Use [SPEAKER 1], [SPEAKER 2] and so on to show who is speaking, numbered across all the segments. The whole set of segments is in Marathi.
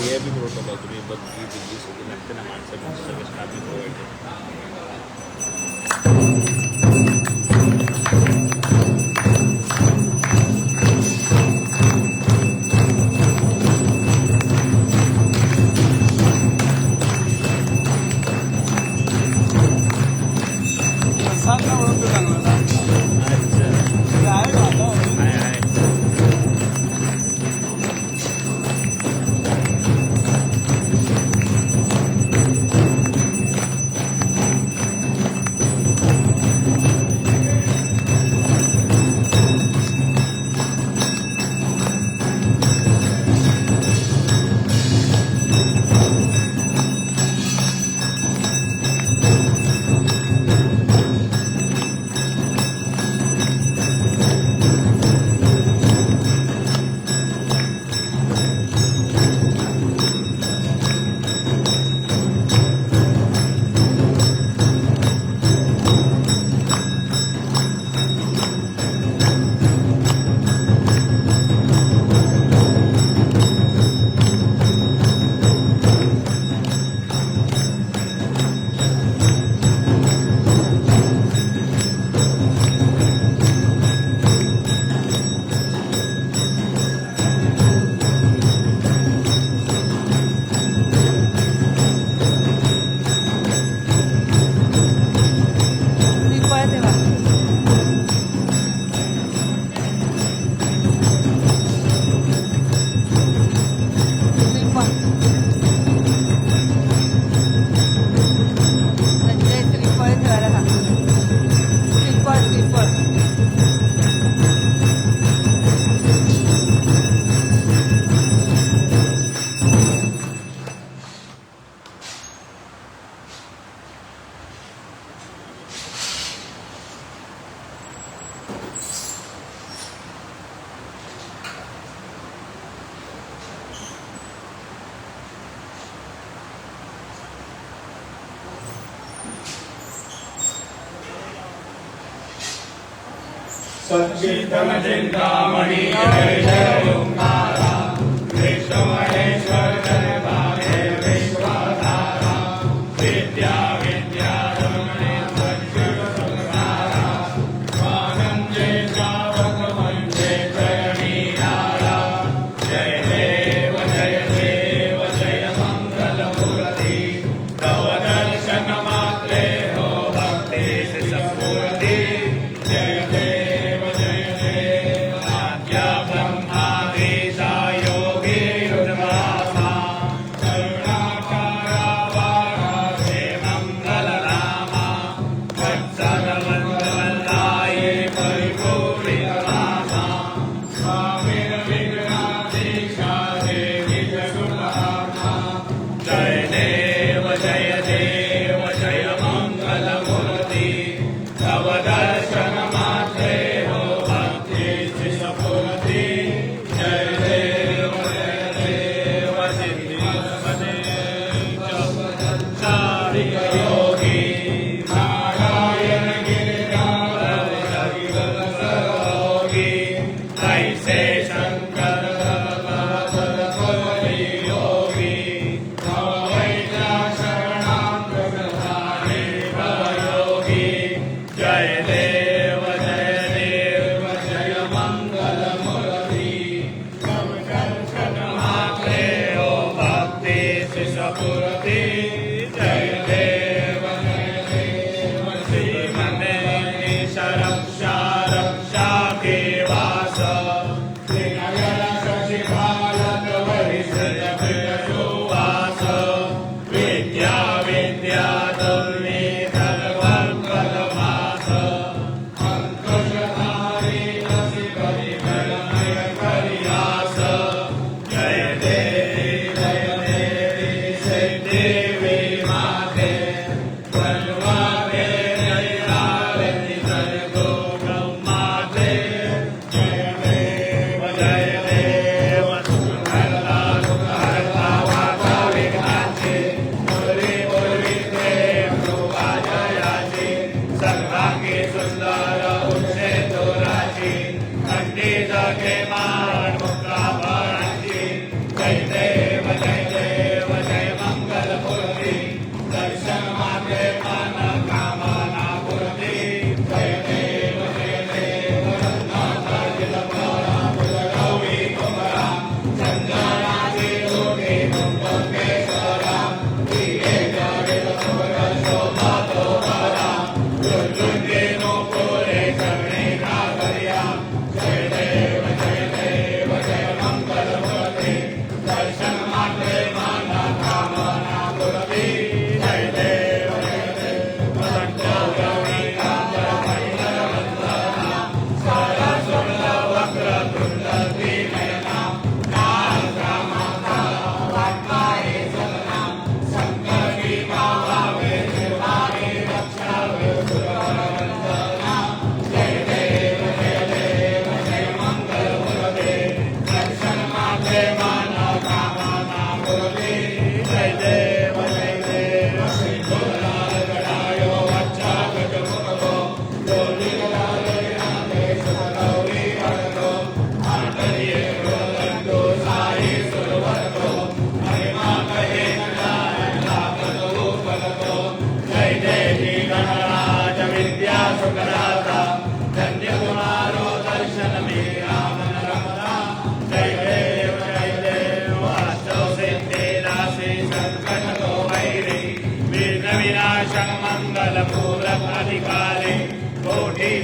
[SPEAKER 1] VIP प्रोटोकॉल तुम्ही बघितली दिल्ली सिटी लागते ना माणसं सगळे स्टाफी प्रोव्हाइड करतात.
[SPEAKER 2] सच्चिदम चिंतामणि जय जय ओंकारा विष्णु महेश्वर जय भागे विश्वधारा विद्या विद्या रमणे सच्चिद संसारा स्वानंदे श्रावक मंचे जय मीनारा जय देव जय मंगल मूर्ति तव दर्शन मात्रे हो भक्ति सपूर्ति जय देव जय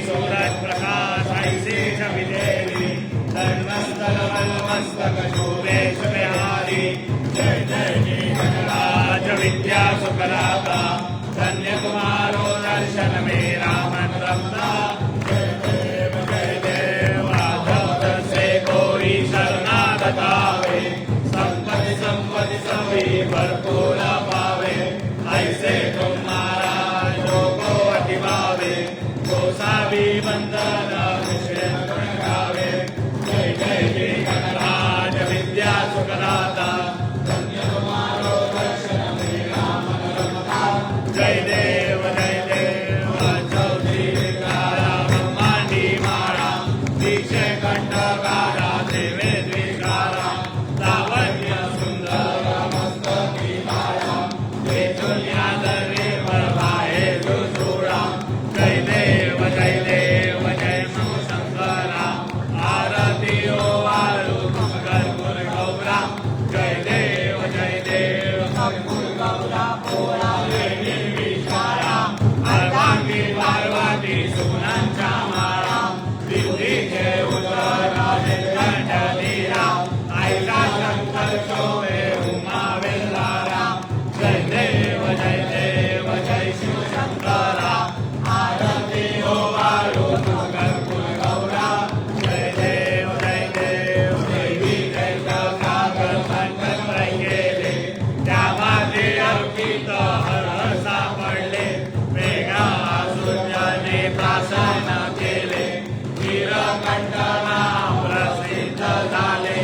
[SPEAKER 2] सूरज प्रकाश ऐसी छवि देवी धर्मस्थल मस्तक शोभेश बिहारी जय जय जय गणराज विद्या सुखदाता धन्य तुम्हारो दर्शन मेरा मन रमता जय देव आधव से कोई शरणागत आवे संपत्ति सभी भरपूर पावे ऐसे तुम्हारा जो को अति भावे तो सभी बंधन विषय गावे जय जय जय गणराज विद्या सुखदाता धन्य तुम्हारो दर्शन मेरा मन रमता जय देव चौधरी विकारा ब्रह्मांडी मारा दीक्षे कंठकारा देवे द्विकारा लावण्य सुंदर मस्तकी माया हे दुनिया दरे प्रभाए दुसुरा जय देव जय मम शंकरा आरती ओ वारु मगर गुर गौरा जय देव गुर गौरा पोरा विचारा अर्वांगी पार्वती सुनंचा मारा दिल्ली के उतरा कंठ धीरा ऐसा शंकर शोभे उमा विलारा जय देव जय शिव शंकरा आरती ओ वारु मगर गुर गौरा जय देव देवी जय सागर संकट गेले त्यामध्ये अर्पित हर सापडले वेगा सूर्याने प्रासन केले वीरकंठना प्रसिद्ध झाले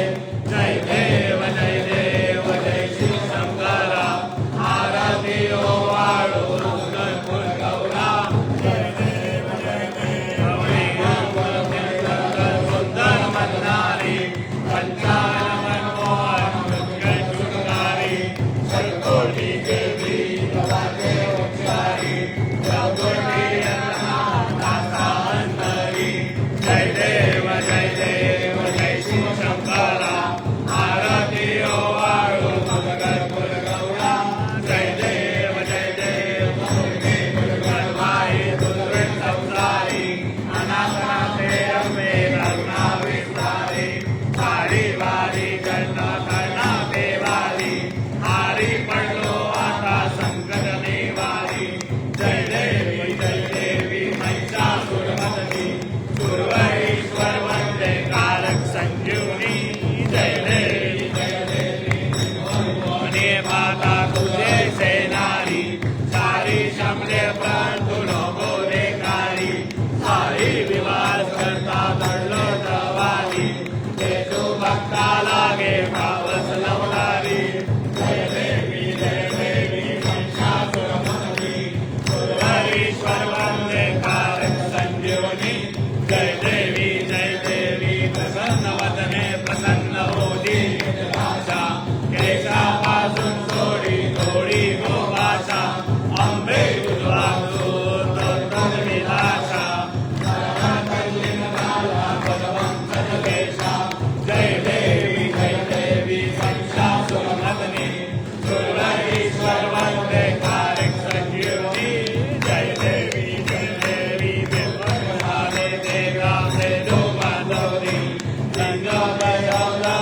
[SPEAKER 2] जय देव जय शिव शंकरा आरती ओ वाळू गुर गौरा जय देव सुंदर मननारी पंचान मनमोहन मृत्युंजय सुखकारी सर्वकोटी देवी प्रभाते उच्चारी जगोटी दाता अंतरी जय देव जय शिव शंकरा आरती ओ वाळू मगर गुर गौरा जय देव गुरुगर्भाई दुर्वृत संसारी अनाथनाथे अम्बे करुणा विस्तारी वारी वारी कर्णा देवारी हारी पडलो आता संकट निवारी जय देवी महिषासुरमर्दिनी सुरवरीश्वर वंदे कारक संजीवनी जय देवी मने माता तुझे सेनारी सारी शमले प्रंतु नको देकारी सारी विवाद करता दडलो जवानी ते तू भक्ता लागे पावस लवणारी जय देवी महिषासुरमर्दिनी सुरवरीश्वर वंदे कारक संजीवनी जय देवी प्रसन्न वदने प्रसन्न होती भाषा केशापासून सोडी थोडी गोभाषा अंबे उजवा विलासा जय देवी महिषासुरमर्दिनी सुरवरीश्वर वंदे कारक संजीवनी जय देवी बिल्वधारे देगा से जो माधवरी लिंग बजावला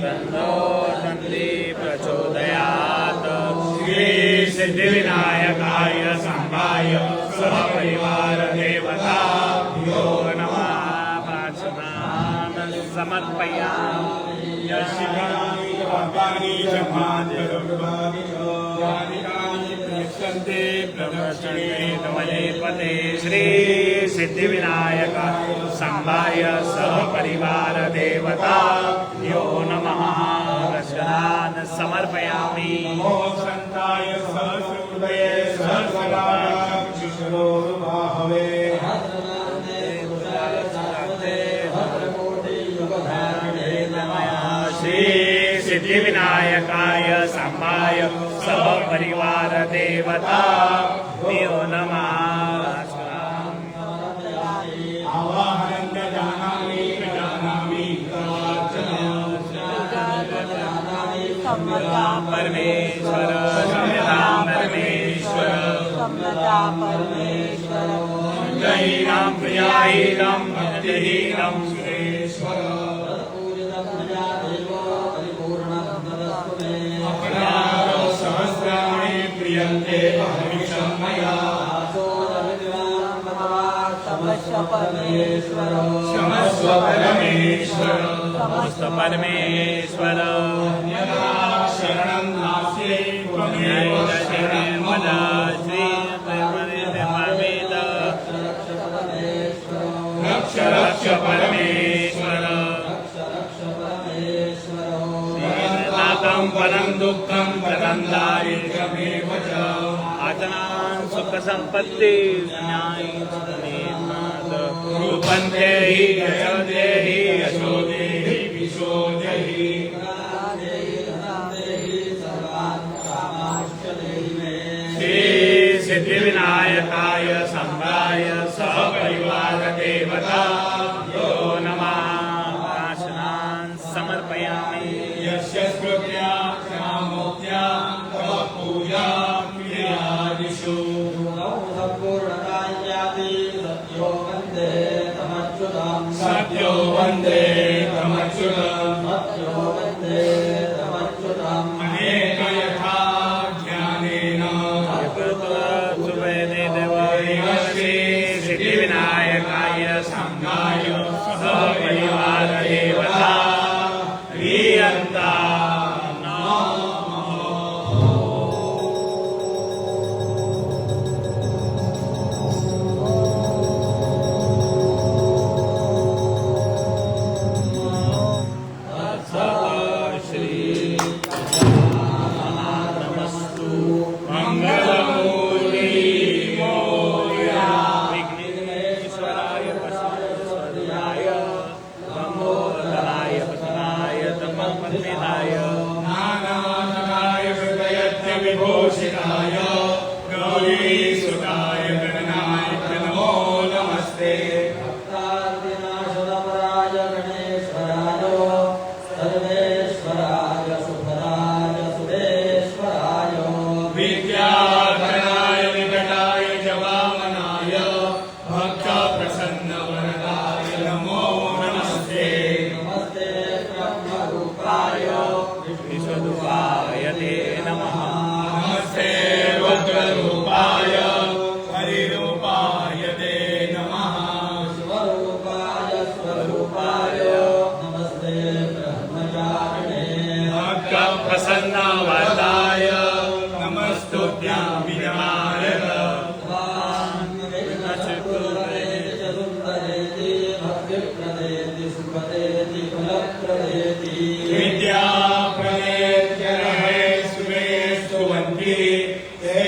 [SPEAKER 3] तन्नो दन्ति प्रचोदयात्।
[SPEAKER 2] सिद्धिविनायकाय संभाय सहपरिवार देवता यो नमः प्रार्थनां समर्पयामि यशिकानि पापानि च मातृभूतानि प्रयच्छन्ते प्रदर्शने कमले पते श्री सिद्धिविनायक संभाय सहपरिवार देवता यो नमः प्रश्नान् समर्पयामि नमो संताय सहस्रकृतये सहस्रकार्यक्षिशरोर्बाहवे श्री सिद्धिविनायकाय संभाय सहपरिवार देवता यो नमः आवाहनं जानामि प्रजानामि
[SPEAKER 3] सम्मता
[SPEAKER 2] परमेश्वर सम्यता परमेश्वर
[SPEAKER 3] सम्मता परमेश्वर
[SPEAKER 2] जैनं प्रियाहीनं भक्तिहीनं सुरेश्वर अपराधो सहस्राणि प्रियन्ते अहमिषं मया
[SPEAKER 3] समस्व परमेश्वर
[SPEAKER 2] क्षमस्व परमेश्वर
[SPEAKER 3] समस्त
[SPEAKER 2] परमेश्वर यदा शरणं नास्ति त्वमेव शरणं वद श्री परमेश्वर रक्ष रक्ष परमेश्वर नाथं परं दुःखं प्रदन्दारिकमेव च आचनान् सुखसम्पत्ति रूपन्ते हि यशन्ते हि यशोदे हि विशोदे हि श्री सिद्धिविनायकाय संभाय सहपरिवार देवता यो नमः प्रार्थनान् समर्पयामि यस्य स्मृत्या क्षमामोक्त्या तव पूजा क्रियादिषु सत्यो वन्दे तमच्युतम् अनेक यथा ज्ञानेन श्री सिद्धिविनायकाय संभाय सहपरिवार देवता प्रियन्ता विभूषिताय गौरीसुताय गणनायक नमो नमस्ते
[SPEAKER 3] भक्तादिनाशनपराय गणेश्वराय सर्वेश्वराय सुभराय सुरेश्वराय
[SPEAKER 2] विद्याधराय निकटाय च वामनाय भक्तप्रसन्नवरदाय नमो नमस्ते
[SPEAKER 3] नमस्ते ब्रह्मरूपाय
[SPEAKER 2] विश्वरूपाय ते नमः नमस्ते वक्ररूपाय हरिरूपाय ते नमः
[SPEAKER 3] स्वरूपाय स्वरूपाय नमस्ते ब्रह्मचारिणे
[SPEAKER 2] भक्तप्रसन्नवरदाय नमस्तुभ्यं विनायक
[SPEAKER 3] भक्तिप्रदेति सुखदेति फलप्रदेति
[SPEAKER 2] विद्याप्रदेत्य रहे सुवे सुवन्ति ते